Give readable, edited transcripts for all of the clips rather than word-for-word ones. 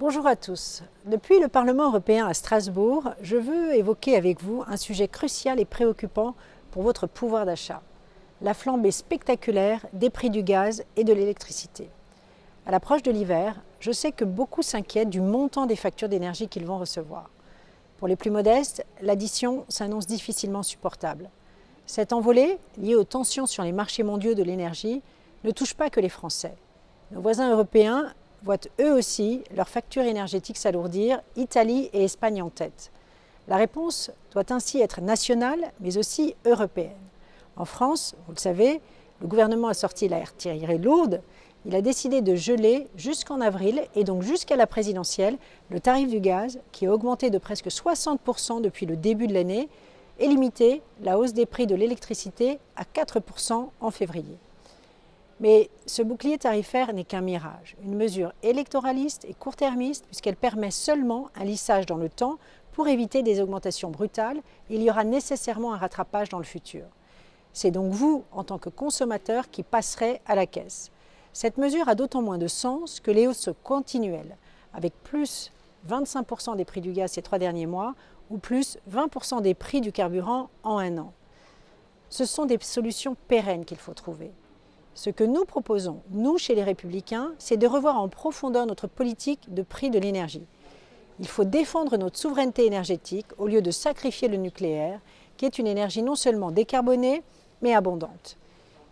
Bonjour à tous. Depuis le Parlement européen à Strasbourg, je veux évoquer avec vous un sujet crucial et préoccupant pour votre pouvoir d'achat. La flambée spectaculaire des prix du gaz et de l'électricité. À l'approche de l'hiver, je sais que beaucoup s'inquiètent du montant des factures d'énergie qu'ils vont recevoir. Pour les plus modestes, l'addition s'annonce difficilement supportable. Cette envolée, liée aux tensions sur les marchés mondiaux de l'énergie, ne touche pas que les Français. Nos voisins européens voient eux aussi leurs factures énergétiques s'alourdir, Italie et Espagne en tête. La réponse doit ainsi être nationale, mais aussi européenne. En France, vous le savez, le gouvernement a sorti l'artillerie lourde. Il a décidé de geler jusqu'en avril et donc jusqu'à la présidentielle le tarif du gaz qui a augmenté de presque 60% depuis le début de l'année et limité la hausse des prix de l'électricité à 4% en février. Mais ce bouclier tarifaire n'est qu'un mirage, une mesure électoraliste et court-termiste puisqu'elle permet seulement un lissage dans le temps pour éviter des augmentations brutales. Il y aura nécessairement un rattrapage dans le futur. C'est donc vous, en tant que consommateur, qui passerez à la caisse. Cette mesure a d'autant moins de sens que les hausses continuelles, avec plus 25% des prix du gaz ces 3 derniers mois ou plus 20% des prix du carburant en un an. Ce sont des solutions pérennes qu'il faut trouver. Ce que nous proposons, nous, chez les Républicains, c'est de revoir en profondeur notre politique de prix de l'énergie. Il faut défendre notre souveraineté énergétique au lieu de sacrifier le nucléaire, qui est une énergie non seulement décarbonée, mais abondante.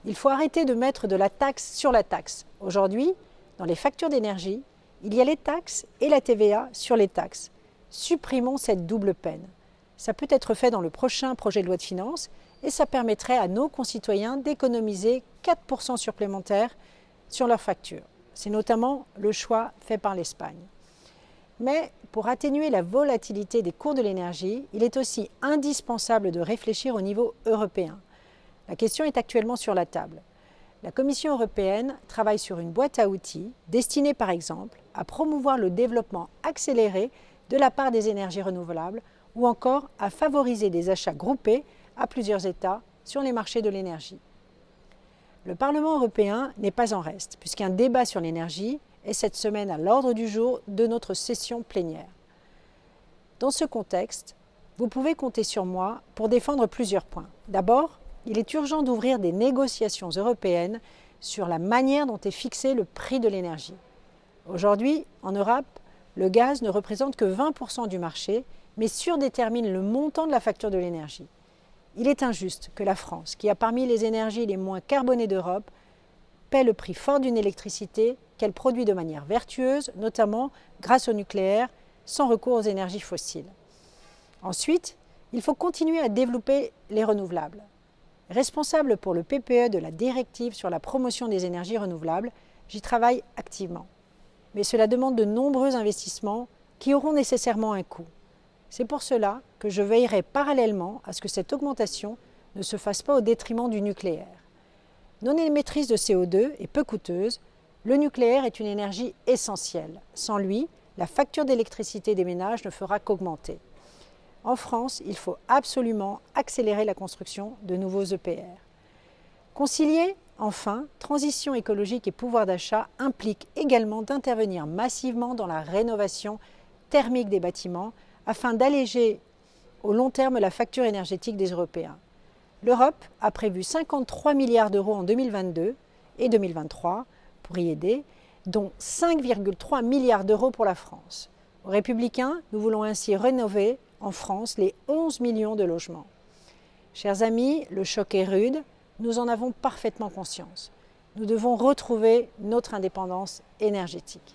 Il faut arrêter de mettre de la taxe sur la taxe. Aujourd'hui, dans les factures d'énergie, il y a les taxes et la TVA sur les taxes. Supprimons cette double peine. Ça peut être fait dans le prochain projet de loi de finances et ça permettrait à nos concitoyens d'économiser 4% supplémentaires sur leurs factures. C'est notamment le choix fait par l'Espagne. Mais pour atténuer la volatilité des cours de l'énergie, il est aussi indispensable de réfléchir au niveau européen. La question est actuellement sur la table. La Commission européenne travaille sur une boîte à outils destinée par exemple à promouvoir le développement accéléré de la part des énergies renouvelables ou encore à favoriser des achats groupés à plusieurs États sur les marchés de l'énergie. Le Parlement européen n'est pas en reste, puisqu'un débat sur l'énergie est cette semaine à l'ordre du jour de notre session plénière. Dans ce contexte, vous pouvez compter sur moi pour défendre plusieurs points. D'abord, il est urgent d'ouvrir des négociations européennes sur la manière dont est fixé le prix de l'énergie. Aujourd'hui, en Europe, le gaz ne représente que 20% du marché, mais surdétermine le montant de la facture de l'énergie. Il est injuste que la France, qui a parmi les énergies les moins carbonées d'Europe, paie le prix fort d'une électricité qu'elle produit de manière vertueuse, notamment grâce au nucléaire, sans recours aux énergies fossiles. Ensuite, il faut continuer à développer les renouvelables. Responsable pour le PPE de la directive sur la promotion des énergies renouvelables, j'y travaille activement. Mais cela demande de nombreux investissements qui auront nécessairement un coût. C'est pour cela que je veillerai parallèlement à ce que cette augmentation ne se fasse pas au détriment du nucléaire. Non émettrice de CO2 et peu coûteuse, le nucléaire est une énergie essentielle. Sans lui, la facture d'électricité des ménages ne fera qu'augmenter. En France, il faut absolument accélérer la construction de nouveaux EPR. Concilier, enfin, transition écologique et pouvoir d'achat implique également d'intervenir massivement dans la rénovation thermique des bâtiments afin d'alléger au long terme la facture énergétique des Européens. L'Europe a prévu 53 milliards d'euros en 2022 et 2023 pour y aider, dont 5,3 milliards d'euros pour la France. Aux Républicains, nous voulons ainsi rénover en France les 11 millions de logements. Chers amis, le choc est rude, nous en avons parfaitement conscience. Nous devons retrouver notre indépendance énergétique.